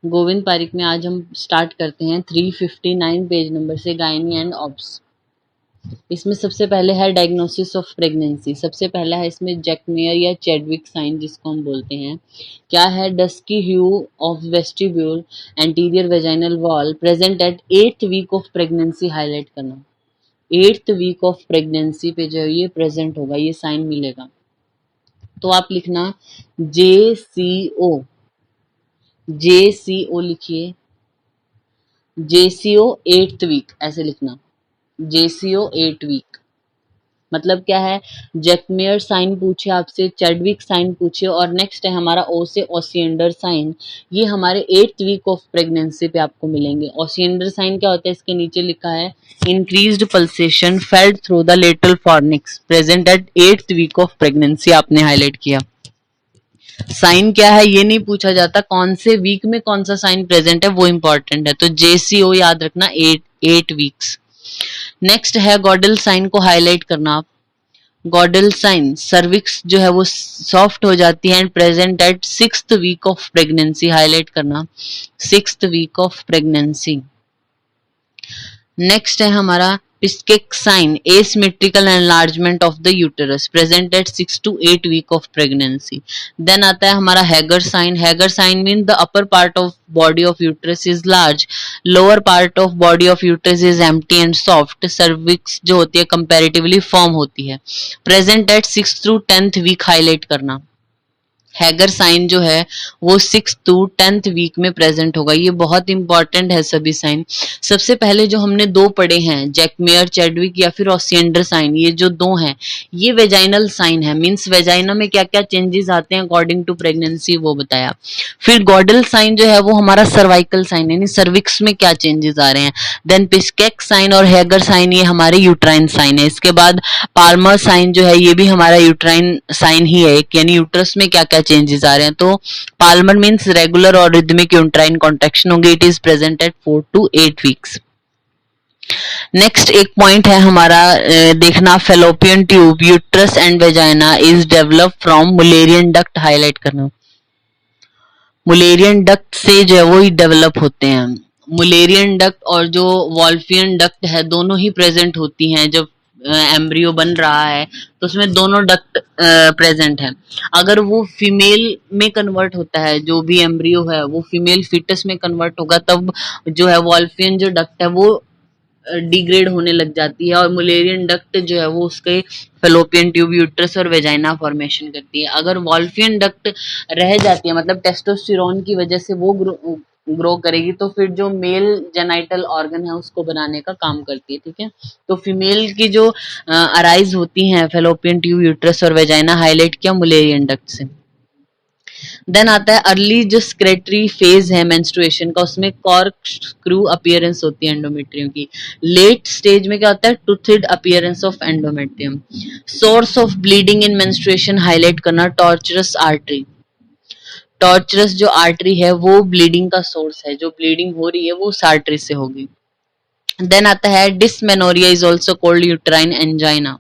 गोविंद पारिक में आज हम स्टार्ट करते हैं 359 पेज नंबर से, गायनी एंड ऑब्स। इसमें सबसे पहले है डायग्नोसिस ऑफ प्रेगनेंसी। सबसे पहला है इसमें जैकमेयर या चैडविक साइन जिसको हम बोलते हैं। क्या है? Dusky hue of vestibule anterior vaginal wall present at 8th week of pregnancy, highlight करना। 8th वीक ऑफ प्रेगनेंसी पे जो है ये प्रेजेंट होगा, ये साइन मिलेगा। तो आप लिखना JCO, JCO लिखिए, JCO 8th वीक ऐसे लिखना, JCO 8 वीक। मतलब क्या है? जैकमेयर साइन पूछे आपसे, चैडविक साइन पूछे, और नेक्स्ट है हमारा ओ से ओसिएंडर साइन। ये हमारे 8th वीक ऑफ प्रेगनेंसी पे आपको मिलेंगे। ओसिएंडर साइन क्या होता है? इसके नीचे लिखा है increased pulsation felt through the lateral fornix present at 8th week of pregnancy, आपने हाईलाइट किया। साइन क्या है ये नहीं पूछा जाता, कौन से वीक में कौन सा साइन प्रेजेंट है वो इंपॉर्टेंट है। तो JCO याद रखना, 8 वीक्स। नेक्स्ट है गॉडल साइन को हाईलाइट करना आप। गॉडल साइन, सर्विक्स जो है वो सॉफ्ट हो जाती है and present at 6th week of pregnancy, highlight करना, 6th week of pregnancy. Next है हमारा Piskacek sign, asymmetrical enlargement of the uterus present at 6 to 8 week of pregnancy. Then आता है हमारा Hegar sign. Hegar sign mean the upper part of body of uterus is large, lower part of body of uterus is empty and soft. Cervix जो होती है comparatively firm होती है, present at 6th to 10th week, highlight करना। Hegar sign जो है वो 6th to 10th week में प्रेजेंट होगा। ये बहुत इंपॉर्टेंट है सभी साइन। सबसे पहले जो हमने दो पढ़े हैं, जैकमेयर चैडविक या फिर ओसिएंडर साइन, ये जो दो हैं ये वेजाइनल साइन है, मींस वेजाइना में क्या क्या चेंजेस आते हैं अकॉर्डिंग टू प्रेगनेंसी वो बताया। फिर गॉडल साइन जो है वो हमारा सर्वाइकल साइन यानी सर्विक्स में क्या चेंजेस आ रहे हैं। देन पिस्केक साइन और हैगर साइन ये हमारे यूट्राइन साइन है। इसके बाद पाल्मर साइन जो है ये भी हमारा यूट्राइन साइन ही है, यानी यूट्रस में क्या क्या चेंजेस आ रहे हैं। तो पाल्मर मींस रेगुलर और रिदमिक यूट्राइन कॉन्ट्रैक्शन होंगे। It is present at 4 to 8 weeks. Next एक पॉइंट है हमारा देखना, fallopian tube uterus and vagina is develop from Mullerian duct, highlight करना। मुलेरियन डक्ट से जो है वो ही डेवलप होते हैं। मुलेरियन डक्ट और जो वॉल्फियन डक्ट है दोनों ही प्रेजेंट होती हैं जब एम्ब्रियो बन रहा है, तो उसमें दोनों डक्ट प्रेजेंट है। अगर वो फीमेल में कन्वर्ट होता है, जो भी एम्ब्रियो है वो फीमेल फिटस में कन्वर्ट होगा, तब जो है वॉल्फियन जो डक्ट है वो डिग्रेड होने लग जाती है, और मुलेरियन डक्ट जो है वो उसके फेलोपियन ट्यूब यूट्रस और वेजाइना फॉर्मेशन करती है। अगर वॉल्फियन डक्ट रह जाती है, मतलब टेस्टोस्टेरोन की वजह से वो ग्रो करेगी, तो फिर जो मेल जेनाइटल ऑर्गन है उसको बनाने का काम करती है, ठीक है। तो फीमेल की जो अराइज होती हैं फेलोपियन ट्यूब यूट्रस और वेजाइना, हाईलाइट किया मुलेरियन डक्ट से। देन आता है अर्ली जो स्क्रेटरी फेज है मेंस्ट्रुएशन का, उसमें कॉर्क स्क्रू अपीयरेंस होती है एंडोमेट्रियम की। लेट स्टेज में क्या होता है? Toothed appearance of endometrium. Source of bleeding in menstruation, highlight करना, टॉर्चरस आर्टरी। टॉर्चरस जो आर्टरी है वो ब्लीडिंग का सोर्स है, जो ब्लीडिंग हो रही है वो उस आर्टरी से होगी। देन आता है dysmenorrhea is also called uterine angina.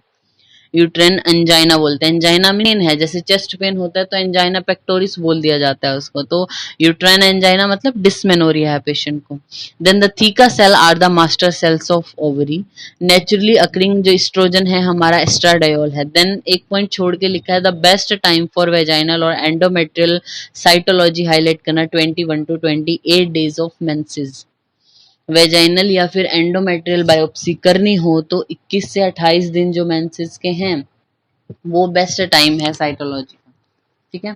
Uterine angina बोलते हैं। एंजाइना मीन है, जैसे चेस्ट पेन होता है तो एंजाइना पेक्टोरिस बोल दिया जाता है उसको, तो यूट्रेन एंजाइना मतलब डिसमेनोरिया है पेशेंट को। Then the theca cell are the master cells of ovary. Naturally occurring जो एस्ट्रोजन है हमारा एस्ट्राडायोल है। देन एक पॉइंट छोड़ के लिखा है the best time for vaginal और एंडोमेट्रियल साइटोलॉजी, हाईलाइट करना, 21 to 28 days of menses. Vaginal या फिर एंडोमेट्रियल बायोप्सी करनी हो तो 21 से 28 दिन जो मेंसेस के हैं वो बेस्ट टाइम है साइटोलॉजी का, ठीक है।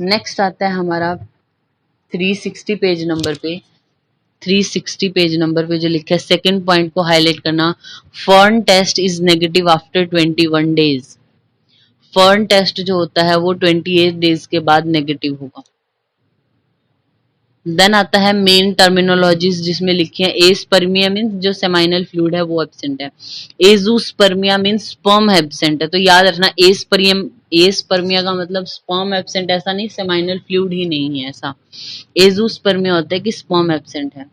नेक्स्ट आता है हमारा 360 पेज नंबर पे। 360 पेज नंबर पे जो लिखा है, सेकंड पॉइंट को हाईलाइट करना, fern test is negative after 21 days. Fern test जो होता है वो 28 डेज के बाद नेगेटिव होगा। देन आता है मेन टर्मिनोलॉजीज जिसमें लिखी है, एस्पर्मिया मीन्स जो सेमाइनल फ्लूइड है वो एब्सेंट है। एजूस्पर्मिया मीन्स स्पर्म एब्सेंट है। तो याद रखना एस्पर्मिया का मतलब स्पर्म एब्सेंट ऐसा नहीं, सेमाइनल फ्लूइड ही नहीं है ऐसा। एजूस्पर्मिया होता है कि स्पर्म एब्सेंट है।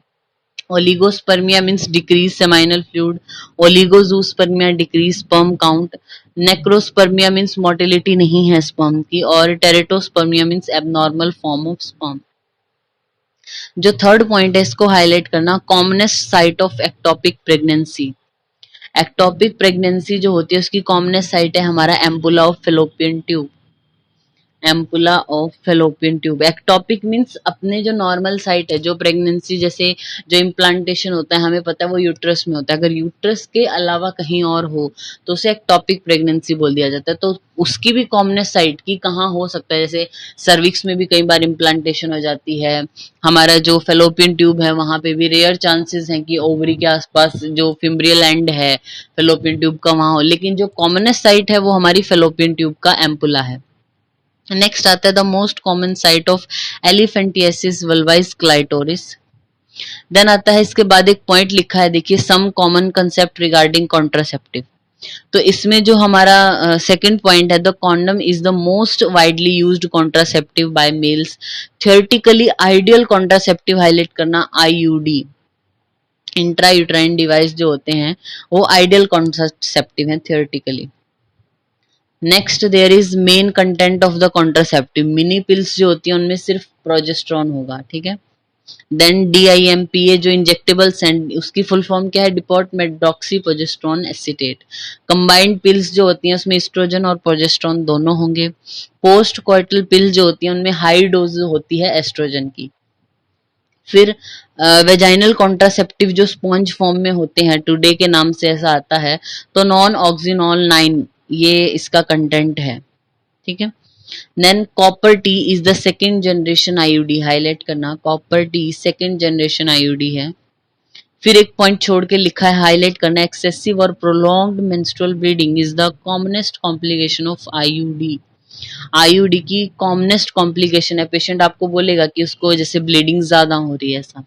Oligospermia means decrease seminal fluid. Oligozoospermia decrease sperm count. Necrospermia means motility नहीं है स्पर्म की। और teratospermia means abnormal form of sperm. जो थर्ड पॉइंट है इसको हाईलाइट करना, commonest site of ectopic pregnancy. Ectopic pregnancy जो होती है उसकी कॉमनेस्ट साइट है हमारा ampulla of fallopian tube. Ampulla of fallopian tube. Ectopic means अपने जो नॉर्मल साइट है, जो प्रेगनेंसी जैसे जो इम्प्लांटेशन होता है हमें पता है वो यूट्रस में होता है, अगर यूट्रस के अलावा कहीं और हो तो उसे एक्टोपिक प्रेगनेंसी बोल दिया जाता है। तो उसकी भी कॉमनेस साइट की कहाँ हो सकता है, जैसे सर्विक्स में भी कई बार इम्प्लांटेशन हो जाती है, हमारा जो फेलोपियन ट्यूब है वहां पे भी रेयर चांसेस हैं कि ओवरी के आसपास जो फिम्ब्रियल एंड है फेलोपियन ट्यूब का वहां हो, लेकिन जो कॉमनेस्ट साइट है वो हमारी फेलोपियन ट्यूब का एम्पुला है। नेक्स्ट आता है the most common site of elephantiasis vulvae clitoris. Then आता है इसके बाद एक पॉइंट लिखा है, देखिए some common concept regarding contraceptive. तो इसमें जो हमारा सेकंड पॉइंट है, the condom is the most widely used contraceptive by males. Theoretically ideal contraceptive highlight करना आईयूडी, इंट्रा यूट्राइन डिवाइस जो होते हैं वो आइडियल कॉन्ट्रासेप्टिव हैं theoretically. Next there is main content of the contraceptive, mini pills जो होती है उनमें सिर्फ प्रोजेस्ट्रॉन होगा, ठीक है। देन DIMPA जो इंजेक्टेबल सेंट, उसकी फुल फॉर्म क्या है, depot medroxy progesterone acetate. Combined pills जो होती हैं उसमें एस्ट्रोजन और प्रोजेस्ट्रॉन दोनों होंगे। पोस्ट कॉइटल पिल जो होती है उनमें हाई डोज होती है एस्ट्रोजन की। फिर वेजाइनल कॉन्ट्रासेप्टिव जो स्पॉन्ज फॉर्म में होते हैं, टुडे के नाम से ऐसा आता है, तो नॉन ऑक्सिनॉल 9 ये इसका कंटेंट है, ठीक है। Then copper T is the second generation IUD, highlight करना copper T second generation IUD है। फिर एक पॉइंट छोड़ के लिखा है, हाईलाइट करना एक्सेसिव और prolonged menstrual bleeding is the commonest complication of IUD. IUD की कॉमनेस्ट कॉम्प्लिकेशन है, पेशेंट आपको बोलेगा कि उसको जैसे ब्लीडिंग ज्यादा हो रही है ऐसा।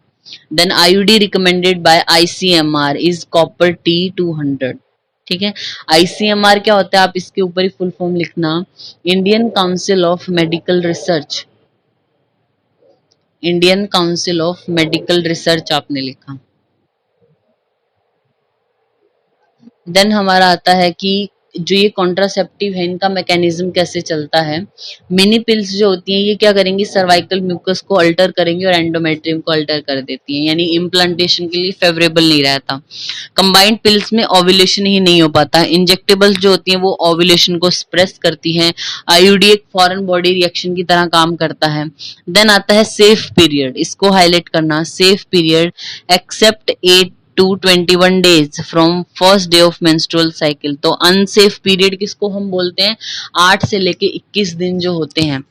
Then IUD recommended by ICMR is copper T200, ठीक है। ICMR क्या होता है, आप इसके ऊपर ही फुल फॉर्म लिखना, Indian council of medical research. Indian council of medical research आपने लिखा। देन हमारा आता है कि जो ये कॉन्ट्रासेप्टिव है इनका मैकेनिज्म कैसे चलता है। मिनी पिल्स जो होती हैं ये क्या करेंगी, सर्वाइकल म्यूकस को अल्टर करेंगी और एंडोमेट्रियम को अल्टर कर देती हैं, यानी इम्प्लांटेशन के लिए फेवरेबल नहीं रहता। कंबाइंड पिल्स में ओव्यूलेशन ही नहीं हो पाता। इंजेक्टेबल्स जो होती हैं वो ओव्यूलेशन को सप्रेस करती हैं। आईयूडी एक फॉरेन बॉडी रिएक्शन की तरह काम करता है। देन आता है सेफ पीरियड, इसको हाईलाइट करना, safe period except 8 to 21 days from first day of menstrual cycle. तो अनसेफ पीरियड किसको हम बोलते हैं, 8 से लेके 21 दिन जो होते हैं,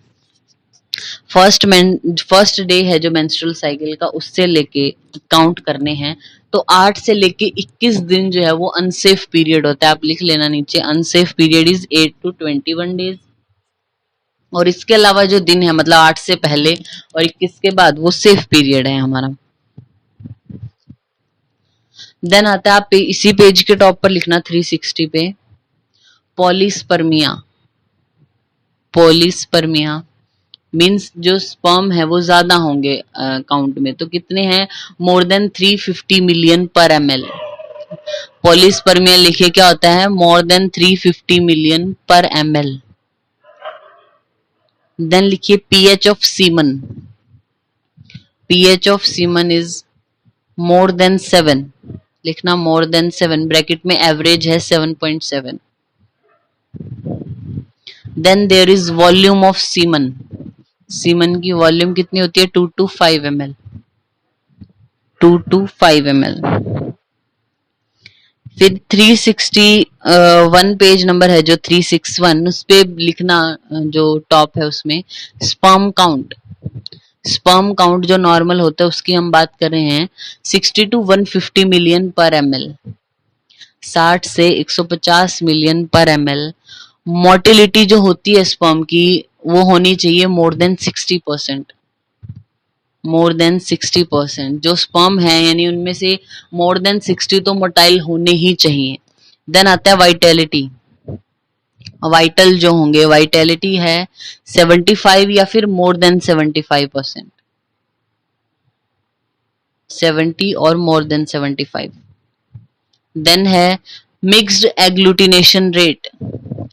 फर्स्ट डे है जो मेंस्ट्रुअल साइकिल का उससे लेके काउंट करने हैं। तो 8 से लेके 21 दिन जो है वो अनसेफ पीरियड होता है, आप लिख लेना नीचे, unsafe period is 8 to 21 days। और इसके अलावा जो दिन है मतलब 8 से पहले और 21 के बाद वो सेफ पीरियड है हमारा। देन आता है आप इसी पेज के टॉप पर लिखना 360 पे, पॉलीस्पर्मिया। पॉलीस्पर्मिया मीन्स जो स्पर्म है वो ज्यादा होंगे काउंट में, तो कितने हैं, more than 350 million per ml। Polyspermia लिखे क्या होता है, more than 350 million per ml। Then लिखिए pH of semen, pH of semen is more than 7, लिखना मोर देन 7, ब्रैकेट में एवरेज है 7.7। Then there is volume of semen, semen की volume कितनी होती है, 2 to 5 ml, 2 to 5 ml। फिर 361 page number है जो 361, उस पे लिखना जो टॉप है उसमें स्पर्म काउंट। स्पर्म काउंट जो नॉर्मल होता है उसकी हम बात कर रहे हैं 60 to 150 मिलियन पर ml, 60 से 150 मिलियन पर ml। मोटिलिटी जो होती है स्पर्म की वो होनी चाहिए मोर देन 60%, मोर देन 60%। जो स्पर्म है यानी उनमें से मोर देन 60 तो मोटाइल होने ही चाहिए। देन आता है वाइटैलिटी, वाइटल जो होंगे, वाइटैलिटी है 75 या फिर मोर देन 75%, 70 और मोर देन 75। देन है मिक्स्ड एग्लूटिनेशन रेट,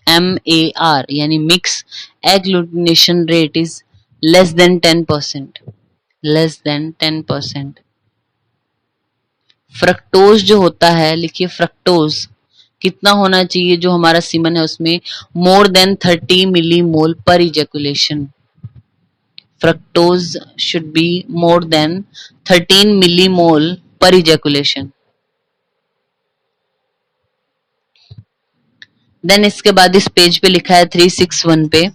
MAR, यानी mix agglutination rate is less than 10%, less than 10%। Fructose जो होता है, लिखिए फ्रक्टोज कितना होना चाहिए जो हमारा सीमन है उसमें, मोर देन 30 मिलीमोल पर ejaculation. Fructose should be more than 13 millimole पर इजैकुलेशन। देन इसके बाद इस पेज पे लिखा है 361 पे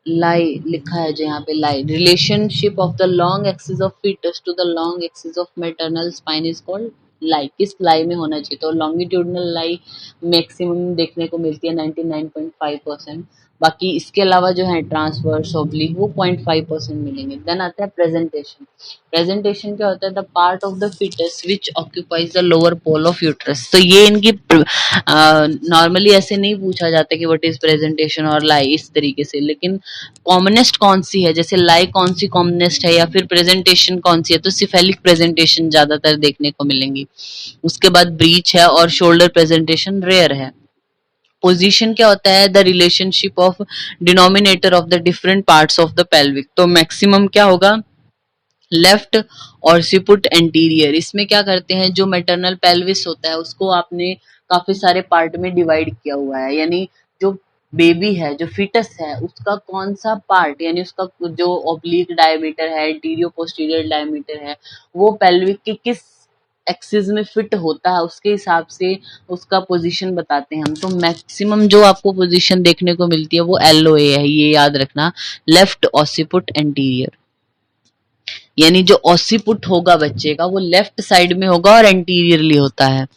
लाई लिखा है जो यहाँ पे lie, relationship of the long axis of foetus to the long axis of maternal spine is called lie. किस लाई में होना चाहिए, तो लॉन्गिट्यूडनल लाई मैक्सिमम देखने को मिलती है 99.5%। बाकी इसके अलावा जो है ट्रांसवर्स ओब्लिक वो 0.5% मिलेंगे। देन आता है प्रेजेंटेशन। प्रेजेंटेशन क्या होता है, the part of the foetus which occupies the lower pole of uterus. तो ये इनकी नॉर्मली ऐसे नहीं पूछा जाता कि व्हाट इज प्रेजेंटेशन और लाई इस तरीके से, लेकिन कॉमनेस्ट कौन सी है, जैसे लाई कौन सी कॉमनेस्ट है या फिर प्रेजेंटेशन कौन सी है, तो सिफेलिक प्रेजेंटेशन ज्यादातर देखने को मिलेंगी। उसके बाद ब्रीच है और शोल्डर प्रेजेंटेशन रेयर है। पोजीशन क्या होता है, the relationship of denominator of the different parts of the pelvic. तो मैक्सिमम क्या होगा, लेफ्ट और सिपुट एंटीरियर। इसमें क्या करते हैं, जो मैटरनल पेल्विस होता है उसको आपने काफी सारे पार्ट में डिवाइड किया हुआ है, यानी जो बेबी है, जो फिटस है, उसका कौन सा पार्ट, यानी उसका जो ओब्लिक डायमीटर है, एंटीरियो पोस्टीरियर डायमीटर है, वो पेल्विक के किस एक्सिस में फिट होता है, उसके हिसाब से उसका पोजीशन बताते हैं हम। तो मैक्सिमम जो आपको पोजीशन देखने को मिलती है वो LOA है, ये याद रखना, लेफ्ट ऑसिपुट एंटीरियर। यानी जो ऑसिपुट होगा बच्चे का वो लेफ्ट साइड में होगा और एंटीरियरली होता है।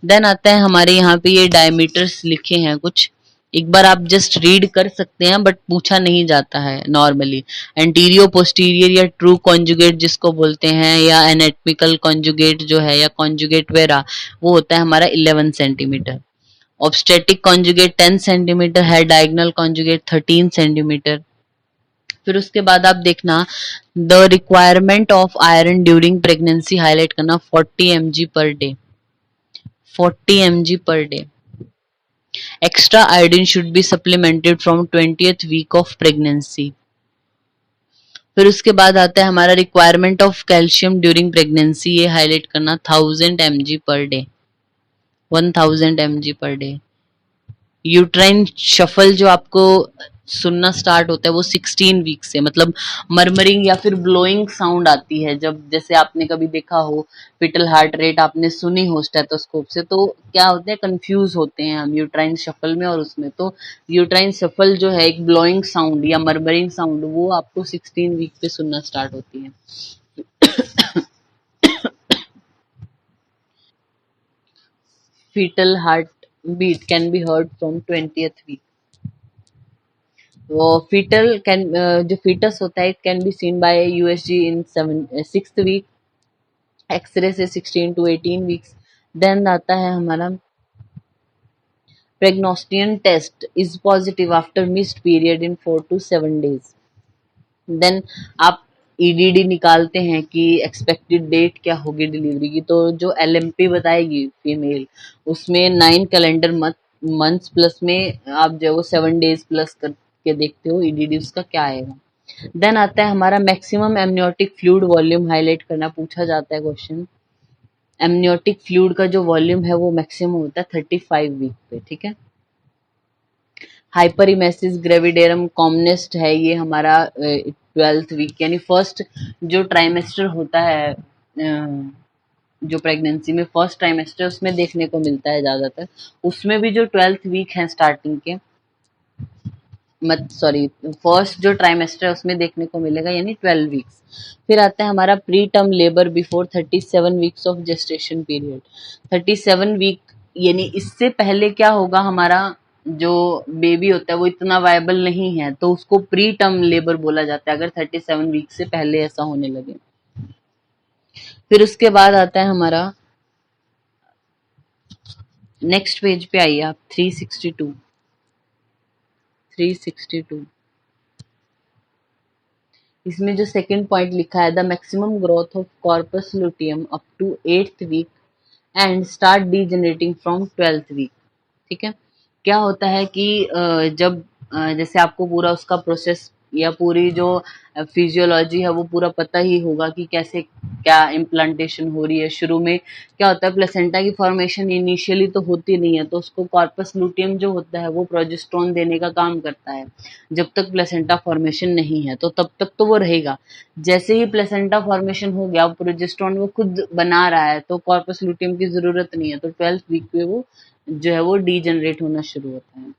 देन आता है हमारे यहाँ पे ये डायमीटर्स लिखे हैं कुछ, एक बार आप जस्ट रीड कर सकते हैं, बट पूछा नहीं जाता है नॉर्मली। एंटीरियो पोस्टीरियर या ट्रू कॉन्जुगेट जिसको बोलते हैं, या एनाटॉमिकल कॉन्जुगेट जो है, या कॉन्जुगेट वेरा, वो होता है हमारा 11 सेंटीमीटर। ऑब्स्टेटिक कॉन्जुगेट 10 सेंटीमीटर है, डायगोनल कॉन्जुगेट 13 सेंटीमीटर। फिर उसके बाद आप देखना, the requirement of iron during pregnancy highlight करना 40 mg per day, 40 mg per day. Extra iodine should be supplemented from 20th week of pregnancy. फिर उसके बाद आता है हमारा requirement of calcium during pregnancy, ये हाईलाइट करना 1000 mg per day, 1000 mg per day. Uterine souffle जो आपको सुनना स्टार्ट होता है वो 16 वीक से, मतलब मरमरिंग या फिर ब्लोइंग साउंड आती है जब, जैसे आपने कभी देखा हो फिटल हार्ट रेट आपने सुनी हो स्टेथोस्कोप से, तो क्या होते हैं, कंफ्यूज होते हैं हम यूट्राइन शफल में और उसमें। तो यूट्राइन शफल जो है एक ब्लोइंग साउंड या मरमरिंग साउंड, वो आपको 16 वीक पे सुनना स्टार्ट होती है। fetal heartbeat can be heard from 20th week। वो fetal can जो fetus होता है, it can be seen by USG in 6th week, x ray से 16 to 18 weeks। देन आता है हमारा pregnosticon test is positive after missed period in 4 to 7 days। Then आप EDD निकालते हैं कि एक्सपेक्टेड डेट क्या होगी डिलीवरी की, तो जो LMP बताएगी फीमेल, उसमें 9 कैलेंडर मंथ्स प्लस में आप जो वो 7 days प्लस करके देखते हो EDD उसका क्या आएगा। देन आता है हमारा maximum amniotic fluid volume, highlight करना पूछा जाता है क्वेश्चन। एमनियोटिक फ्लूइड का जो वॉल्यूम है वो मैक्सिमम होता है 35 वीक पे, ठीक है। हाइपरिमेसिस ग्रेविडेरम कॉमनेस्ट है, ये हमारा 12th वीक, यानी फर्स्ट जो ट्राइमेस्टर होता है जो प्रेगनेंसी में फर्स्ट ट्राइमेस्टर उसमें देखने को मिलता है ज्यादातर। उसमें भी जो 12th वीक है स्टार्टिंग के, मत सॉरी फर्स्ट जो ट्राइमेस्टर है उसमें देखने को मिलेगा, यानी 12 वीक्स। फिर आता है हमारा pre term labour before 37 weeks of gestation period. 37 week यानी इससे पहले क्या होगा, हमारा जो बेबी होता है वो इतना वायबल नहीं है, तो उसको प्री टर्म लेबर बोला जाता है अगर 37 वीक से पहले ऐसा होने लगे। फिर उसके बाद आता है हमारा, नेक्स्ट पेज पे आइए आप, 362। इसमें जो सेकंड पॉइंट लिखा है, the maximum growth of corpus luteum up to 8th week and start degenerating from 12th week. ठीक है, क्या होता है कि जब जैसे आपको पूरा उसका प्रोसेस या पूरी जो फिजियोलॉजी है वो पूरा पता ही होगा कि कैसे क्या इम्प्लांटेशन हो रही है। शुरू में क्या होता है, प्लेसेंटा की फॉर्मेशन इनिशियली तो होती नहीं है, तो उसको कॉर्पस लुटियम जो होता है वो प्रोजेस्टेरोन देने का काम करता है। जब तक प्लेसेंटा फॉर्मेशन नहीं है तो तब तक तो वो रहेगा। जैसे ही प्लेसेंटा फॉर्मेशन हो गया, प्रोजेस्टेरोन वो खुद बना रहा है, तो कॉर्पस लुटियम की जरूरत नहीं है, तो 12th वीक पे वो जो है वो डीजनरेट होना शुरू होता है।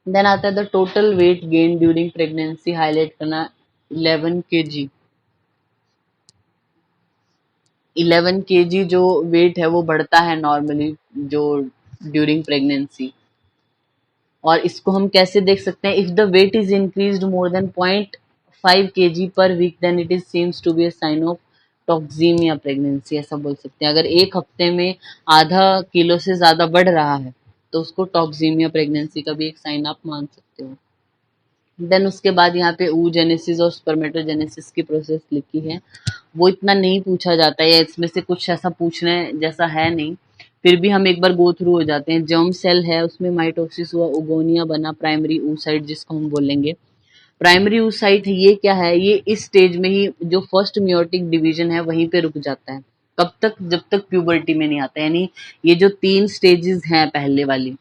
देन आता है the total weight gain during pregnancy, highlight करना 11 kg। 11 kg जो वेट है वो बढ़ता है नॉर्मली जो ड्यूरिंग प्रेगनेंसी। और इसको हम कैसे देख सकते हैं, if the weight is increased more than 0.5 kg per week then it is seems to be a sign of toxaemia pregnancy, ऐसा बोल सकते हैं। अगर एक हफ्ते में ½ किलो से ज्यादा बढ़ रहा है तो उसको टॉक्सीमिया प्रेगनेंसी का भी एक साइन आप मान सकते हो। देन उसके बाद यहाँ पे oogenesis और स्पर्मेटोजेनेसिस की प्रोसेस लिखी है। वो इतना नहीं पूछा जाता है, या इसमें से कुछ ऐसा पूछने जैसा है नहीं, फिर भी हम एक बार गो थ्रू हो जाते हैं। जर्म सेल है, उसमें माइटोसिस हुआ, ओगोनिया बना, प्राइमरी oocyte जिसको हम बोलेंगे। प्राइमरी oocyte ये क्या है, ये इस स्टेज में ही जो फर्स्ट मियोटिक डिवीजन है वहीं पे रुक जाता है। कब तक, जब तक प्यूबर्टी में नहीं आता। यानी ये जो 3 स्टेजेस हैं पहले वाली,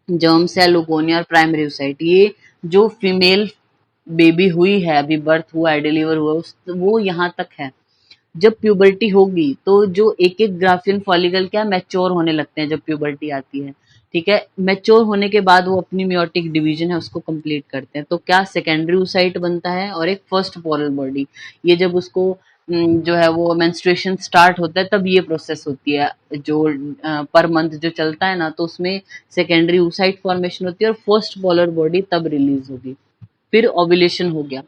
जर्म सेल, ओगोनिया और प्राइमरी oocyte, ये जो फीमेल बेबी हुई है, अभी बर्थ हुआ है, डिलीवर हुआ वो यहाँ तक है। जब प्यूबर्टी होगी तो जो एक एक ग्राफियन फॉलिकल क्या मैच्योर होने लगते हैं जब प्यूबर्टी आती है। ठीक है, मैच्योर होने के बाद वो अपनी मियोटिक डिवीजन है उसको कंप्लीट करते हैं। तो क्या सेकेंडरी oocyte बनता है और एक फर्स्ट पोलर बॉडी। ये जब उसको जो है वो मेंस्ट्रुएशन स्टार्ट होता है तब ये प्रोसेस होती है। जो पर मंथ जो चलता है ना, तो उसमें सेकेंडरी oocyte फॉर्मेशन होती है और फर्स्ट पोलर बॉडी तब रिलीज होगी। फिर ओव्यूलेशन हो गया।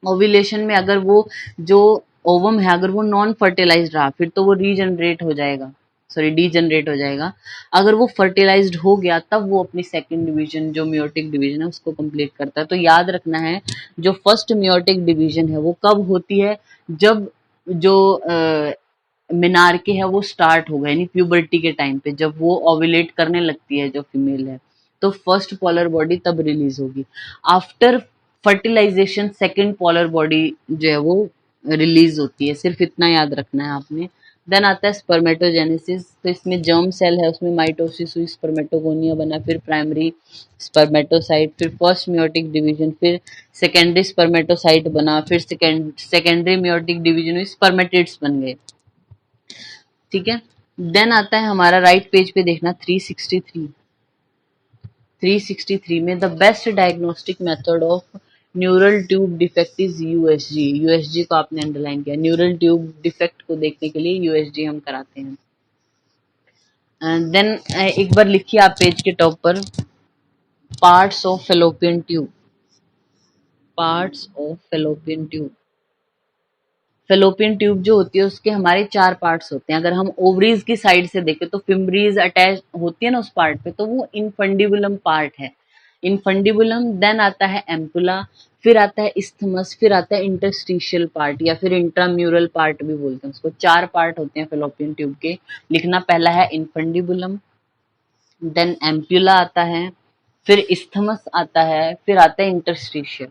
ओव्यूलेशन में अगर वो जो ओवम है अगर वो नॉन फर्टिलाइज्ड रहा, फिर तो वो रीजनरेट हो जाएगा, सॉरी डीजनरेट हो जाएगा। अगर वो फर्टिलाइज्ड हो गया तब वो अपनी सेकंड डिवीजन जो मियोटिक डिवीजन है उसको कंप्लीट करता है। तो याद रखना है, जो फर्स्ट मियोटिक डिवीजन है वो कब होती है, जब जो मिनार्के है वो स्टार्ट होगा, यानी प्यूबर्टी के टाइम पे जब वो ओव्यूलेट करने लगती है जो फीमेल है, तो फर्स्ट पोलर बॉडी तब रिलीज होगी। After fertilisation second polar body जो है वो रिलीज होती है। सिर्फ इतना याद रखना है आपने। देन आता है स्पर्मेटोजेनेसिस। तो इसमें जर्म सेल है, उसमें माइटोसिस हुई, स्पर्मेटोगोनिया बना, फिर प्राइमरी स्पर्मेटोसाइट, फिर फर्स्ट मियोटिक डिवीजन, फिर सेकेंडरी स्पर्मेटोसाइट बना, फिर सेकेंडरी मियोटिक डिवीजन हुई, स्पर्मेटिड्स बन गए। ठीक है। देन आता है हमारा राइट पेज पे देखना 363। 363 में the best diagnostic method of neural tube defect is USG. USG को आपने अंडरलाइन किया, न्यूरल ट्यूब डिफेक्ट को देखने के लिए यूएसजी हम कराते हैं। देन एक बार लिखिए आप पेज के टॉप पर, parts of fallopian tube. Parts of fallopian tube. Fallopian tube जो होती है उसके हमारे 4 पार्ट्स होते हैं। अगर हम ओवरीज की साइड से देखें तो फिम्ब्रीज अटैच होती है ना उस पार्ट पे, तो वो इनफंडिबुलम पार्ट है। इनफंडिबुलम, देन आता है एम्पुला, फिर आता है इस्थमस, फिर आता है इंटरस्टिशियल पार्ट या फिर इंट्राम्यूरल पार्ट भी बोलते हैं उसको। 4 पार्ट होते हैं फेलोपियन ट्यूब के। लिखना, पहला है इनफंडिबुलम, देन एम्पुला आता है, फिर इस्थमस आता है, फिर आता है इंटरस्टिशियल,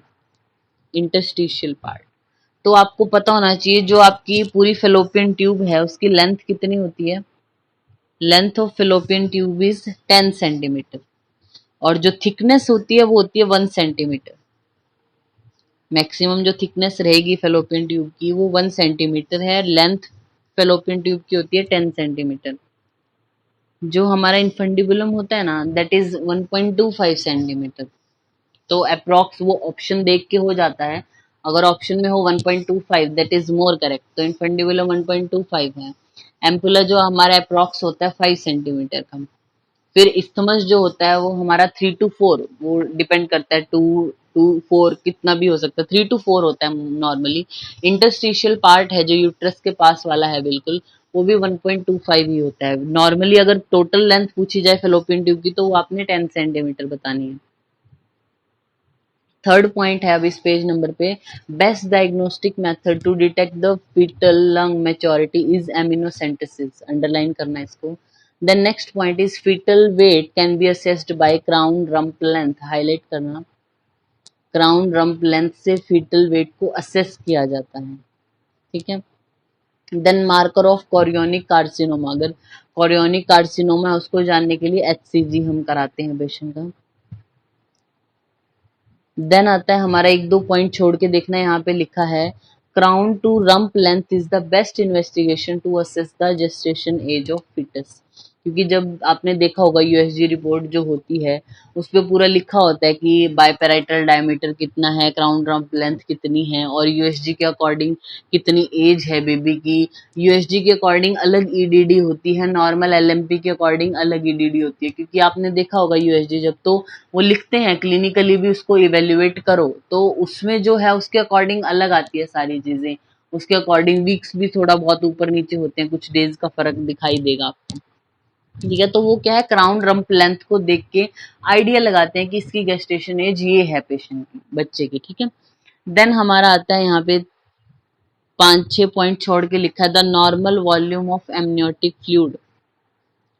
इंटरस्टिशियल पार्ट। तो आपको पता होना चाहिए जो आपकी पूरी फेलोपियन ट्यूब है उसकी लेंथ कितनी होती है। Length of fallopian tube is 10 centimetre, और जो थिकनेस होती है वो होती है 1 सेंटीमीटर। मैक्सिमम जो थिकनेस रहेगी फेलोपियन ट्यूब की वो 1 सेंटीमीटर है। लेंथ फेलोपियन ट्यूब की होती है 10 सेंटीमीटर। जो हमारा इनफंडिबुलम होता है ना, दैट इज 1.25 सेंटीमीटर। तो अप्रॉक्स वो ऑप्शन देख के हो जाता है। अगर ऑप्शन में हो 1.25, दैट इज मोर करेक्ट, तो इनफंडिबुलम 1.25 है। एम्पुला जो हमारा अप्रॉक्स होता है 5 सेंटीमीटर का। फिर इस्थमस जो होता है वो हमारा 3 to 4, वो डिपेंड करता है 2 to 4 कितना भी हो सकता है, 3 to 4 होता है नॉर्मली। इंटरस्टिशियल पार्ट है जो यूट्रस के पास वाला है बिल्कुल, वो भी 1.25 ही होता है नॉर्मली। अगर टोटल लेंथ पूछी जाए फेलोपियन ट्यूब की तो वो आपने 10 सेंटीमीटर बतानी है। थर्ड पॉइंट है अब इस पेज नंबर पे, best diagnostic method to detect the foetal lung maturity is amniocentesis, underline करना इसको। Then next point is foetal weight can be assessed by crown rump length, highlight करना। Crown rump length से foetal weight को assess किया जाता है, ठीक है। Then marker of chorionic carcinoma, अगर कोरियोनिक कार्सिनोमा है उसको जानने के लिए HCG हम कराते हैं पेशेंट का। देन आता है हमारा, एक दो पॉइंट छोड़ के देखना, यहाँ पे लिखा है crown to rump length is the best investigation to assess the gestation age of foetus. क्योंकि जब आपने देखा होगा USG रिपोर्ट जो होती है उस पे पूरा लिखा होता है कि बायपैराइटल डायमीटर कितना है, क्राउन रम्प लेंथ कितनी है, और USG के अकॉर्डिंग कितनी एज है बेबी की। USG के अकॉर्डिंग अलग EDD होती है, नॉर्मल LMP के अकॉर्डिंग अलग EDD होती है। क्योंकि आपने देखा होगा USG जब तो वो लिखते हैं क्लिनिकली भी उसको इवेल्युएट करो तो उसमें जो है उसके अकॉर्डिंग अलग आती है सारी चीजें, उसके अकॉर्डिंग वीक्स भी थोड़ा बहुत ऊपर नीचे होते हैं, कुछ डेज का फर्क दिखाई देगा आपको, ठीक है। तो वो क्या है, क्राउन रम्प लेंथ को देख के आइडिया लगाते हैं कि इसकी गेस्टेशन एज ये है पेशेंट की, बच्चे की, ठीक है। देन हमारा आता है यहाँ पे 5-6 पॉइंट छोड़ के लिखा है the normal volume of amniotic fluid.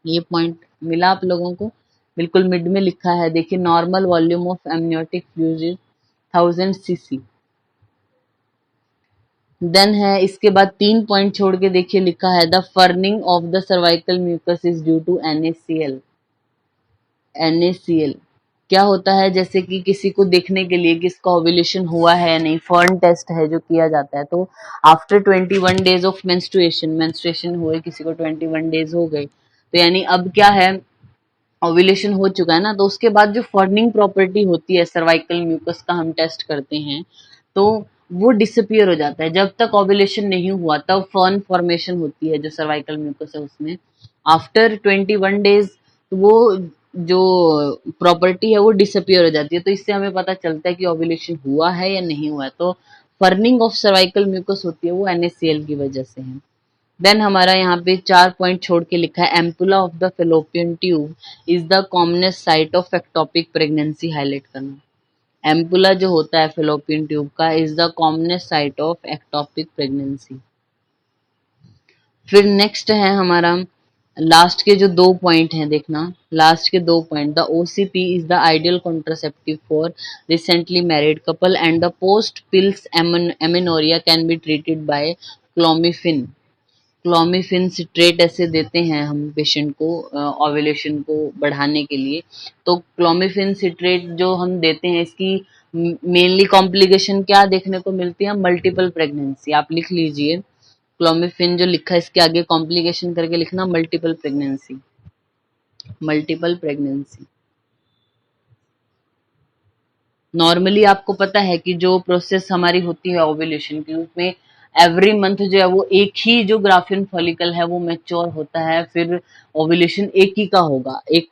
ये पॉइंट मिला आप लोगों को, बिल्कुल मिड में लिखा है, देखिए normal volume of amniotic fluid 1000 cc। Then है इसके बाद 3 पॉइंट छोड़ के देखिए लिखा है the ferning of the cervical mucus is due to NaCl। NaCl क्या होता है, जैसे कि किसी को देखने के लिए कि इसका ओव्यूलेशन हुआ है या नहीं, फर्न टेस्ट है जो किया जाता है, तो आफ्टर 21 डेज ऑफ मेंस्ट्रुएशन हुए, किसी को 21 डेज हो गए, तो यानी अब क्या है, ओव्यूलेशन हो चुका है ना, तो उसके बाद जो फर्निंग प्रॉपर्टी होती है सर्वाइकल म्यूकस का हम टेस्ट करते हैं तो वो डिसअपियर हो जाता है। जब तक ओव्यूलेशन नहीं हुआ तब फर्न फॉर्मेशन होती है जो सर्वाइकल म्यूकस है उसमें। आफ्टर 21 डेज वो जो प्रॉपर्टी है वो डिसअपियर हो जाती है, तो इससे हमें पता चलता है कि ओव्यूलेशन हुआ है या नहीं हुआ है। तो फर्निंग ऑफ सर्वाइकल म्यूकस होती है वो NaCl की वजह से है। देन हमारा यहाँ पे 4 पॉइंट छोड़ के लिखा है ampulla of the fallopian tube is the commonest site of ectopic pregnancy, highlight करना। एम्पुला जो होता है फेलोपियन ट्यूब का is the commonest site of ectopic pregnancy. फिर नेक्स्ट है हमारा लास्ट के जो 2 पॉइंट हैं, देखना लास्ट के 2 point, the OCP is the ideal contraceptive for recently married couple and the post pills amenorrhoea can be treated by clomiphene. Clomiphene citrate ऐसे देते हैं हम पेशेंट को ओव्यूलेशन को बढ़ाने के लिए। तो क्लोमिफिन सिट्रेट जो हम देते हैं इसकी मेनली कॉम्प्लिकेशन क्या देखने को मिलती है, मल्टीपल प्रेगनेंसी। आप लिख लीजिए क्लोमिफिन जो लिखा है इसके आगे कॉम्प्लिकेशन करके लिखना multiple pregnancy, multiple pregnancy. Normally आपको पता है कि जो प्रोसेस हमारी होती है ओव्यूलेशन की उसमें एवरी मंथ जो है वो एक ही जो ग्राफियन फॉलिकल है वो मैच्योर होता है, फिर ओव्यूलेशन एक ही का होगा, एक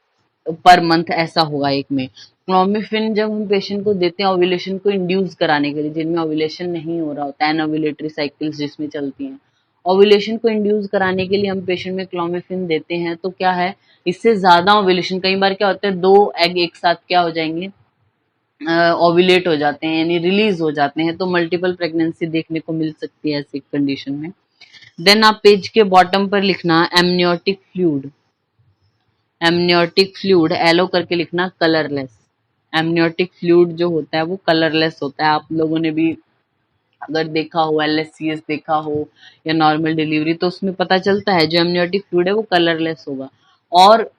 पर मंथ ऐसा होगा एक में। क्लोमिफिन जब हम पेशेंट को देते हैं ओव्यूलेशन को इंड्यूस कराने के लिए, जिनमें ओव्यूलेशन नहीं हो रहा होता है, एनओव्यूलेटरी साइकिल्स जिसमें चलती हैं, ओव्यूलेशन को इंड्यूस कराने के लिए हम पेशेंट में क्लोमिफिन देते हैं, तो क्या है इससे ज्यादा ओव्यूलेशन, कई बार क्या होता है 2 एग एक साथ क्या हो जाएंगे, ओव्यूलेट हो जाते हैं यानी रिलीज हो जाते हैं, तो मल्टीपल प्रेगनेंसी देखने को मिल सकती है ऐसी कंडीशन में। देन आप पेज के बॉटम पर लिखना amniotic fluid, amniotic fluid arrow करके लिखना कलरलेस। एमनियोटिक फ्लूइड जो होता है वो कलरलेस होता है। आप लोगों ने भी अगर देखा हो LSCS देखा हो या नॉर्मल डिलीवरी तो उसमें पता चलता है जो एमनियोटिक फ्लूइड है वो कलरलेस होगा। और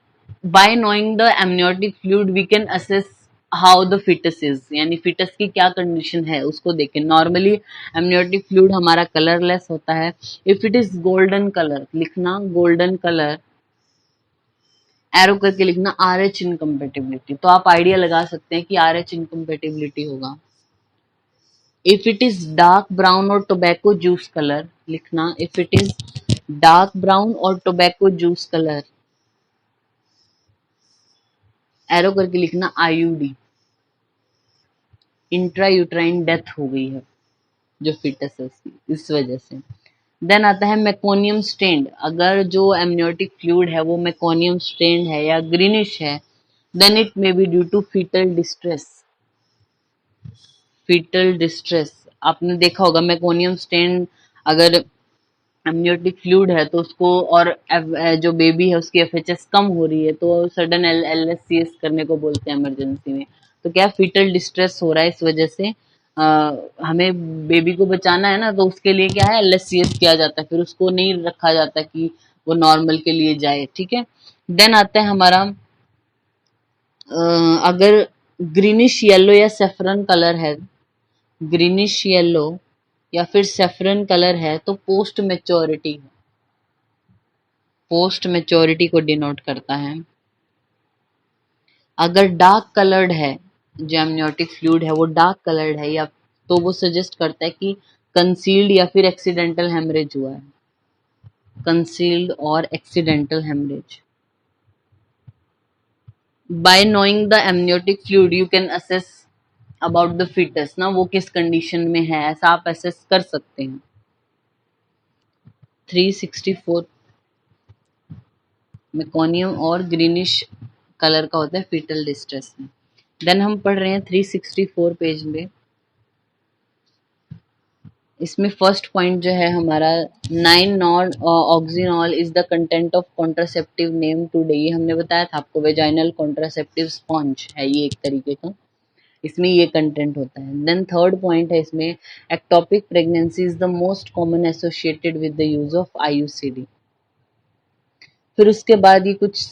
by knowing the amniotic fluid we can assess how the foetus is, यानी फिटस की क्या कंडीशन है उसको देखें। नॉर्मली एमनियोटिक फ्लूइड हमारा कलरलेस होता है। If it is golden colour लिखना, गोल्डन कलर एरो करके लिखना RH इनकम्पेटिबिलिटी, तो आप आइडिया लगा सकते हैं कि RH इनकम्पेटिबिलिटी होगा। If it is dark brown और टोबैको जूस कलर लिखना, if it is dark brown और टोबैको जूस कलर एरो करके लिखना IUD, इंट्रा यूट्राइन डेथ हो गई है जो फिटस है उसकी इस वजह से। देन आता है मेकोनियम स्टेन्ड, अगर जो एमनियोटिक फ्लूइड है वो मेकोनियम स्टेन्ड है या ग्रीनिश है then it may be due to foetal distress. Foetal distress आपने देखा होगा, मेकोनियम स्टेन अगर एमनियोटिक फ्लूइड है तो उसको और जो बेबी है उसकी FHS कम हो रही है तो सडन LSCS करने को बोलते हैं इमरजेंसी में। तो क्या फीटल डिस्ट्रेस हो रहा है, इस वजह से हमें बेबी को बचाना है ना, तो उसके लिए क्या है, एलएससीएस किया जाता है, फिर उसको नहीं रखा जाता कि वो नॉर्मल के लिए जाए, ठीक है। देन आता है हमारा अगर ग्रीनिश येलो या सेफरन कलर है, ग्रीनिश येलो या फिर सेफरन कलर है, तो पोस्ट मेच्योरिटी, पोस्ट मेच्योरिटी को डिनोट करता है। अगर डार्क कलर्ड है, जो एमनियोटिक फ्लूइड है वो डार्क कलर्ड है, या तो वो सजेस्ट करता है कि कंसील्ड या फिर एक्सीडेंटल हेमरेज हुआ है, कंसील्ड और accidental haemorrhage. By knowing the amniotic fluid you can assess about the foetus, ना वो किस कंडीशन में है, ऐसा आप असेस कर सकते हैं। 364 मेकोनियम और ग्रीनिश कलर का होता है फीटल डिस्ट्रेस में। देन हम पढ़ रहे हैं 364 पेज में, इसमें फर्स्ट पॉइंट जो है हमारा 9 nonoxynol is the content of contraceptive name today, ये हमने बताया था आपको, वेजाइनल कॉन्ट्रासेप्टिव स्पॉन्ज है ये एक तरीके का, इसमें ये कंटेंट होता है। देन थर्ड पॉइंट है इसमें, ectopic pregnancy is the most common associated with the use of IUCD. फिर उसके बाद ये कुछ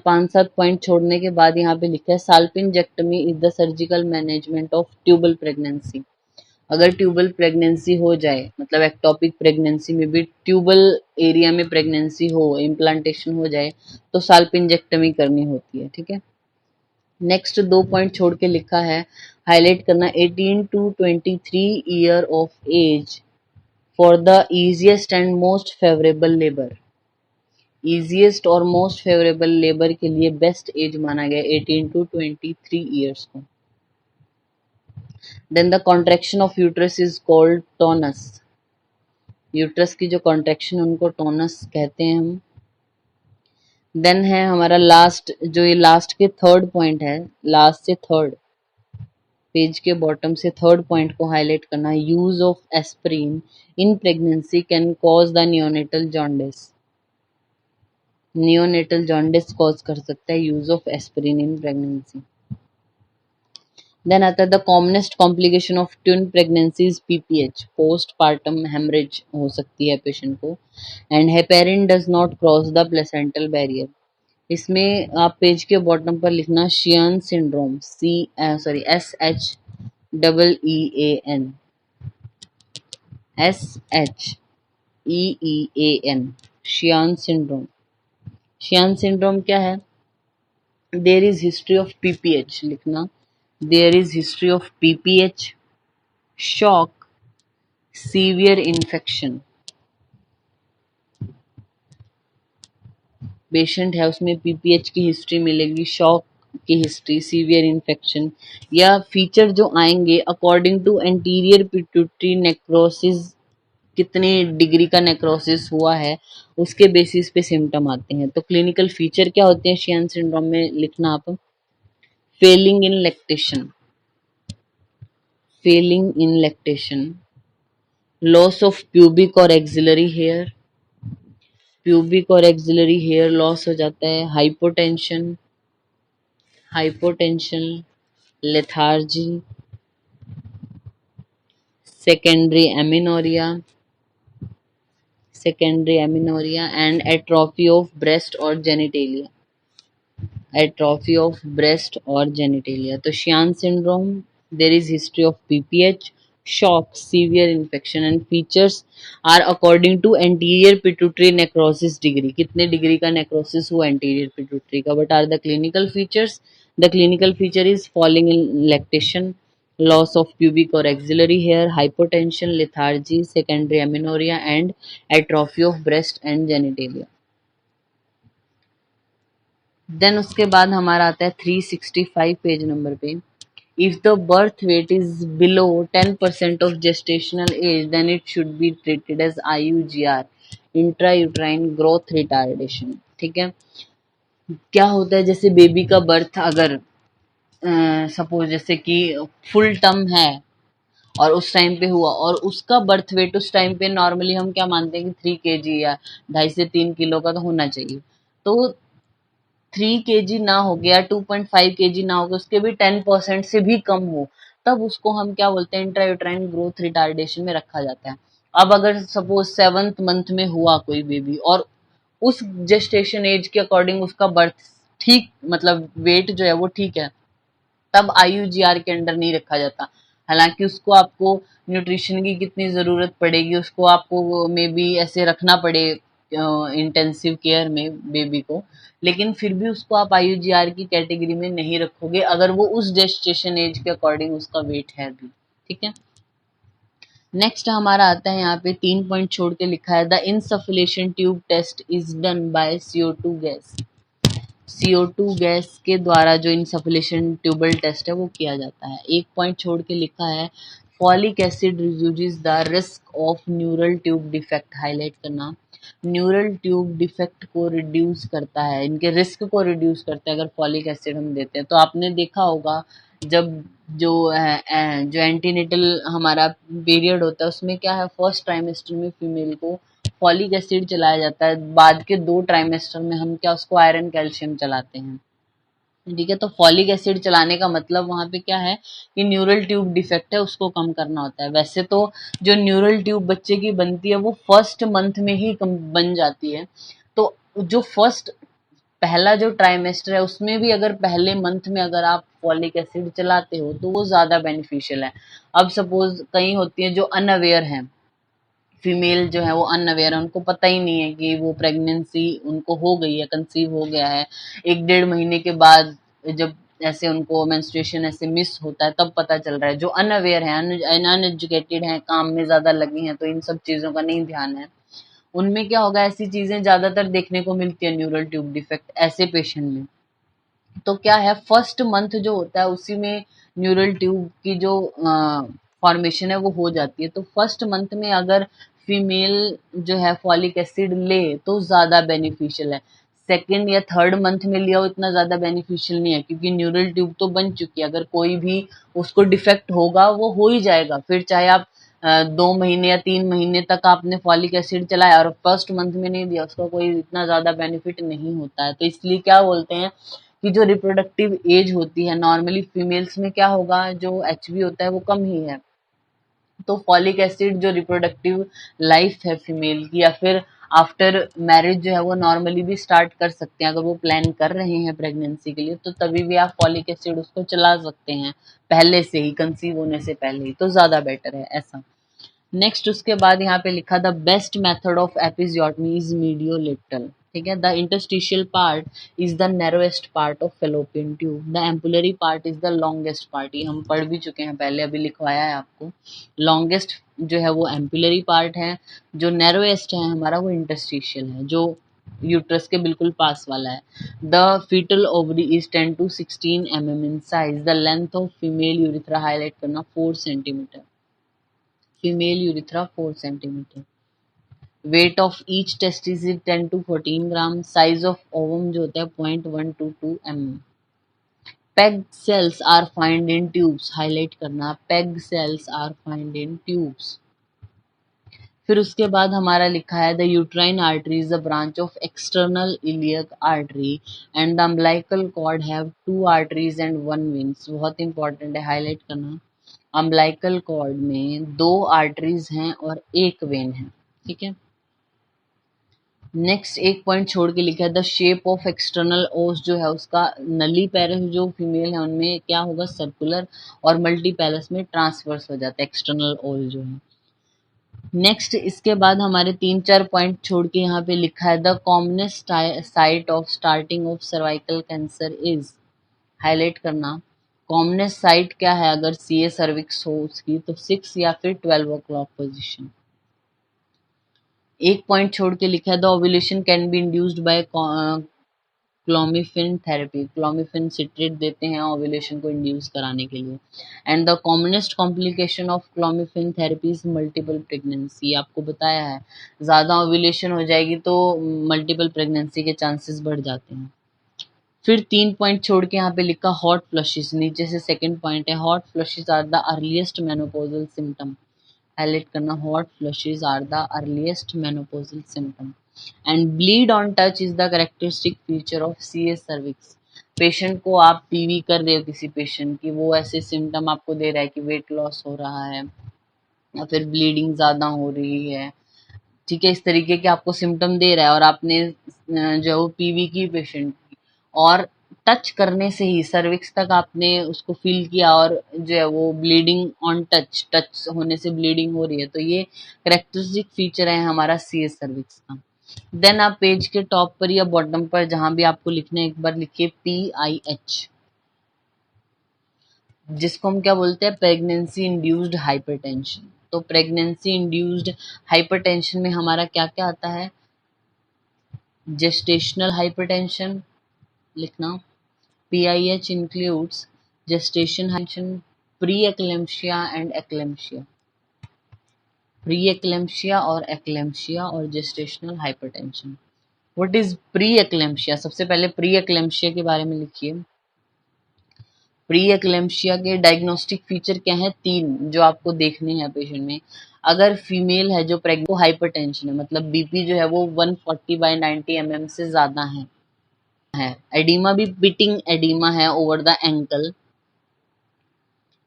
5-7 पॉइंट छोड़ने के बाद यहाँ पे लिखा है salpingectomy is the surgical management of tubal pregnancy. अगर ट्यूबल प्रेगनेंसी हो जाए, मतलब एक्टोपिक प्रेगनेंसी में भी ट्यूबल एरिया में प्रेगनेंसी हो, इम्प्लांटेशन हो जाए, तो साल्पिंजेक्टमी करनी होती है, ठीक है। नेक्स्ट 2 पॉइंट छोड़ के लिखा है, हाईलाइट करना 18 to 23 year of age for the easiest and most favourable labour. Easiest और मोस्ट फेवरेबल लेबर के लिए बेस्ट एज माना गया 18 to 23 ईयर्स को। Then the contraction of uterus is called tonus, uterus की जो कॉन्ट्रैक्शन उनको टोनस कहते हैं हम। देन है हमारा लास्ट, जो ये लास्ट के थर्ड पॉइंट है, लास्ट से थर्ड पेज के बॉटम से थर्ड पॉइंट को हाईलाइट करना, use of aspirin in pregnancy can cause the neonatal jaundice, neonatal jaundice cause कर सकता है use of aspirin in pregnancy. Then आता है the commonest complication of twin pregnancies PPH, post partum haemorrhage हो सकती है पेशेंट को, and heparin does not cross the placental barrier. इसमें आप पेज के बॉटम पर लिखना Sheehan syndrome, SHEEAN, SHEEAN, Sheehan syndrome. Sheehan syndrome क्या है, there is history of PPH लिखना, there is history of PPH, shock, severe infection, patient है उसमें पीपीएच की हिस्ट्री मिलेगी, शॉक की हिस्ट्री, सीवियर इन्फेक्शन, या फीचर जो आएंगे according to anterior pituitary necrosis, कितने डिग्री का नेक्रोसिस हुआ है उसके बेसिस पे सिम्टम आते हैं। तो क्लिनिकल फीचर क्या होते हैं शियान सिंड्रोम में लिखना आप, failing in lactation, failing in lactation, loss of pubic और एक्सिलरी हेयर, प्यूबिक और एक्सिलरी हेयर लॉस हो जाता है, hypotension, hypotension, lethargy, secondary amenorrhoea, secondary amenorrhoea and atrophy of breast और जेनिटेलिया, एट्रोफी ऑफ ब्रेस्ट और जेनिटेलिया। तो Sheehan syndrome, there is history of PPH, shock, severe infection, and features are according to anterior pituitary necrosis degree, कितने degree का necrosis हुआ anterior pituitary का। But are the clinical features, the clinical feature is falling in lactation, loss of pubic or axillary hair, hypotension, lethargy, secondary amenorrhea and atrophy of breast and genitalia. देन उसके बाद हमारा आता है 365 page number पे, if the birth weight is below 10% of gestational age then it should be treated as IUGR, intrauterine growth retardation, ठीक है। क्या होता है, जैसे बेबी का बर्थ अगर सपोज जैसे कि फुल टर्म है और उस टाइम पे हुआ और उसका बर्थ वेट उस टाइम पे नॉर्मली हम क्या मानते हैं कि 3 kg या 2.5 से 3 किलो का तो होना चाहिए, तो 3 kg ना हो गया, 2.5 kg ना हो गया, उसके भी 10% से भी कम हो, तब उसको हम क्या बोलते हैं, इंट्रायूट्राइन ग्रोथ रिटार्डेशन में रखा जाता है। अब अगर सपोज 7th मंथ में हुआ कोई बेबी और उस जेस्टेशन एज के अकॉर्डिंग उसका बर्थ ठीक, मतलब वेट जो है वो ठीक है, तब IUGR के अंडर नहीं रखा जाता। हालांकि उसको आपको न्यूट्रिशन की कितनी ज़रूरत पड़ेगी, उसको आपको मे बी ऐसे रखना पड़े इंटेंसिव केयर में बेबी को, लेकिन फिर भी उसको आप IUGR की कैटेगरी में नहीं रखोगे अगर वो उस जेस्टेशन एज के अकॉर्डिंग उसका वेट है भी। ठीक है, नेक्स्ट हमारा आता है यहाँ पे 3 पॉइंट छोड़ के लिखा है, the insufflation tube test is done by CO2 gas. CO2 gas के द्वारा जो इनसफिलेशन ट्यूबल टेस्ट है वो किया जाता है। 1 पॉइंट छोड़ के लिखा है, folic acid reduces the risk of neural tube defect. Highlight करना, न्यूरल ट्यूब डिफेक्ट को रिड्यूस करता है, इनके रिस्क को रिड्यूस करता है अगर फॉलिक एसिड हम देते हैं। तो आपने देखा होगा जब जो एंटीनेटल हमारा पीरियड होता है उसमें क्या है, फर्स्ट ट्राइमेस्टर में फीमेल को फॉलिक एसिड चलाया जाता है, बाद के 2 ट्राइमेस्टर में हम क्या उसको आयरन कैल्शियम चलाते हैं। ठीक है, तो फॉलिक एसिड चलाने का मतलब वहां पे क्या है कि न्यूरल ट्यूब डिफेक्ट है उसको कम करना होता है। वैसे तो जो न्यूरल ट्यूब बच्चे की बनती है वो फर्स्ट मंथ में ही बन जाती है, तो जो फर्स्ट पहला जो ट्राइमेस्टर है उसमें भी अगर पहले मंथ में अगर आप फॉलिक एसिड चलाते हो तो वो ज़्यादा बेनिफिशियल है। अब सपोज कई होती है जो अनअवेयर हैं, फीमेल जो है वो अनअवेयर है, उनको पता ही नहीं है कि वो प्रेगनेंसी उनको हो गई है, कंसीव हो गया है, 1 डेढ़ महीने के बाद जब ऐसे उनको मेंस्ट्रुएशन ऐसे मिस होता है तब पता चल रहा है। जो अनअवेयर है, अनएजुकेटेड हैं, काम में ज़्यादा लगी हैं, तो इन सब चीज़ों का नहीं ध्यान है, उनमें क्या होगा, ऐसी चीज़ें ज़्यादातर देखने को मिलती है न्यूरल ट्यूब डिफेक्ट ऐसे पेशेंट में। तो क्या है, फर्स्ट मंथ जो होता है उसी में न्यूरल ट्यूब की जो फॉर्मेशन है वो हो जाती है। तो फर्स्ट मंथ में अगर फीमेल जो है फॉलिक एसिड ले तो ज़्यादा बेनिफिशियल है। सेकेंड या थर्ड मंथ में लिया हो इतना ज़्यादा बेनिफिशियल नहीं है, क्योंकि न्यूरल ट्यूब तो बन चुकी है, अगर कोई भी उसको डिफेक्ट होगा वो हो ही जाएगा, फिर चाहे आप 2 महीने या 3 महीने तक आपने फॉलिक एसिड चलाया और फर्स्ट मंथ में नहीं दिया, उसका कोई इतना ज़्यादा बेनिफिट नहीं होता है। तो इसलिए क्या बोलते हैं कि जो रिप्रोडक्टिव एज होती है नॉर्मली फीमेल्स में क्या होगा, जो HB होता है वो कम ही है। तो फॉलिक एसिड जो रिप्रोडक्टिव लाइफ है फीमेल की, या फिर आफ्टर मैरिज जो है वो नॉर्मली भी स्टार्ट कर सकते हैं, अगर वो प्लान कर रहे हैं प्रेगनेंसी के लिए तो तभी भी आप फॉलिक एसिड उसको चला सकते हैं, पहले से ही, कंसीव होने से पहले ही, तो ज़्यादा बेटर है ऐसा। नेक्स्ट उसके बाद यहाँ पे लिखा, the best method of episiotomy is mediolateral. ठीक है, the interstitial part is the narrowest part of fallopian tube, the ampullary part is the longest part. ये हम पढ़ भी चुके हैं पहले, अभी लिखवाया है आपको। लॉन्गेस्ट जो है वो एम्पुलरी पार्ट है, जो नैरोएस्ट है हमारा वो इंटरस्टिशियल है, जो यूट्रस के बिल्कुल पास वाला है। The foetal ovary is 10 to 16 mm in size, the length of female urethra, highlight करना 4 cm, female urethra 4 cm, weight of each testis is 10 to 14 gram, size of ovum जो होता है 0.1 to 2 mm। Peg cells are find in tubes, highlight करना, peg cells are find in tubes. फिर उसके बाद हमारा लिखा है, the uterine artery is the branch of external iliac artery and the umbilical cord have 2 arteries and 1 veins. बहुत important है, highlight करना, अम्बिलिकल कॉर्ड में 2 आर्टरीज हैं और 1 वेन है। ठीक है, नेक्स्ट 1 पॉइंट छोड़ के लिखा है, द शेप ऑफ एक्सटर्नल ओस जो है उसका, नली पैरस जो फीमेल है उनमें क्या होगा, सर्कुलर, और मल्टी पैरस में ट्रांसवर्स हो जाता है एक्सटर्नल ओस जो है। नेक्स्ट इसके बाद हमारे 3-4 पॉइंट छोड़ के यहाँ पे लिखा है, the commonest site of starting of cervical cancer is, highlight करना, कॉमनेस्ट साइट क्या है अगर CA सर्विक्स हो उसकी, तो 6 या फिर 12 o'clock पोजिशन। 1 पॉइंट छोड़ के लिखा है, the ovulation can be induced by clomiphene therapy, clomiphene citrate देते हैं ओव्यूलेशन को इंड्यूस कराने के लिए। And the commonest complication of clomiphene therapy is multiple pregnancy, आपको बताया है ज़्यादा ओव्यूलेशन हो जाएगी तो मल्टीपल प्रेगनेंसी के चांसेस बढ़ जाते हैं। फिर 3 पॉइंट छोड़ के यहाँ पे लिखा, हॉट फ्लशेस, नीचे से सेकंड पॉइंट है, hot flushes are the earliest menopausal symptom, highlight करना, hot flushes are the earliest menopausal symptom. And bleed on touch is the characteristic feature of CS cervix. Patient को आप PV कर रहे हो किसी पेशेंट की, वो ऐसे सिम्टम आपको दे रहा है कि वेट लॉस हो रहा है या फिर ब्लीडिंग ज़्यादा हो रही है, ठीक है, इस तरीके के आपको सिम्टम दे रहा है और आपने जो है वो पीवी की पेशेंट की, और टच करने से ही सर्विक्स तक आपने उसको फील किया और जो है वो ब्लीडिंग ऑन टच, टच होने से ब्लीडिंग हो रही है, तो ये करेक्टरिस्टिक फीचर है हमारा सीएस सर्विक्स का। देन आप पेज के टॉप पर या बॉटम पर जहां भी आपको लिखना है एक बार लिखिए PIH, जिसको हम क्या बोलते हैं, प्रेगनेंसी इंड्यूस्ड हाइपरटेंशन। तो प्रेगनेंसी इंड्यूस्ड हाइपरटेंशन में हमारा क्या क्या आता है, जेस्टेशनल हाइपरटेंशन लिखना, PIH includes gestation hypertension, pre-eclampsia and eclampsia, pre-eclampsia और eclampsia और gestational hypertension। What is pre-eclampsia? सबसे पहले pre-eclampsia के बारे में लिखिए। प्री-एक्लेम्पशिया के डायग्नोस्टिक फीचर क्या है, 3 जो आपको देखने हैं पेशेंट में। अगर फीमेल है जो प्रेग्नेंट, को हाइपरटेंशन है, मतलब बीपी जो है वो 140/90 mm से ज्यादा है। एडिमा भी पिटिंग एडिमा है ओवर द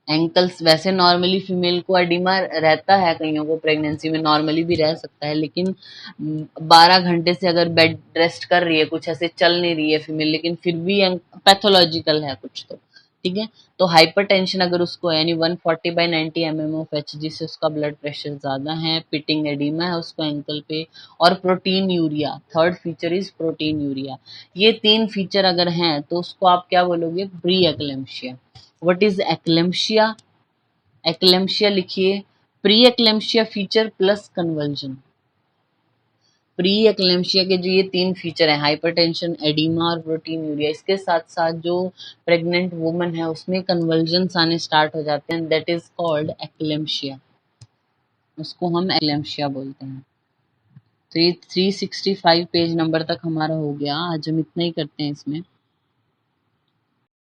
एंकल्स। वैसे नॉर्मली फीमेल को एडिमा रहता है, कईयों को प्रेगनेंसी में नॉर्मली भी रह सकता है, लेकिन 12 घंटे से अगर बेड रेस्ट कर रही है, कुछ ऐसे चल नहीं रही है फीमेल, लेकिन फिर भी पैथोलॉजिकल है कुछ तो, ठीक है, तो हाइपरटेंशन अगर उसको है, यानी 140/90 mm ऑफ एचजी से उसका ब्लड प्रेशर ज्यादा है, पिटिंग एडिमा है उसको एंकल पे, और protein urea, third feature is protein urea. ये 3 फीचर अगर हैं तो उसको आप क्या बोलोगे, pre eclampsia. What is eclampsia? Eclampsia लिखिए, pre eclampsia feature plus convulsion. Pre eclampsia के जो ये 3 फीचर हैं, हाइपरटेंशन, एडिमा और प्रोटीन यूरिया, इसके साथ साथ जो प्रेग्नेंट वुमन है उसमें कन्वल्जन्स आने स्टार्ट हो जाते हैं, दैट इज कॉल्ड एक्लेम्पशिया, उसको हम एक्लेम्पशिया बोलते हैं। तो ये 365 पेज नंबर तक हमारा हो गया, आज हम इतना ही करते हैं इसमें।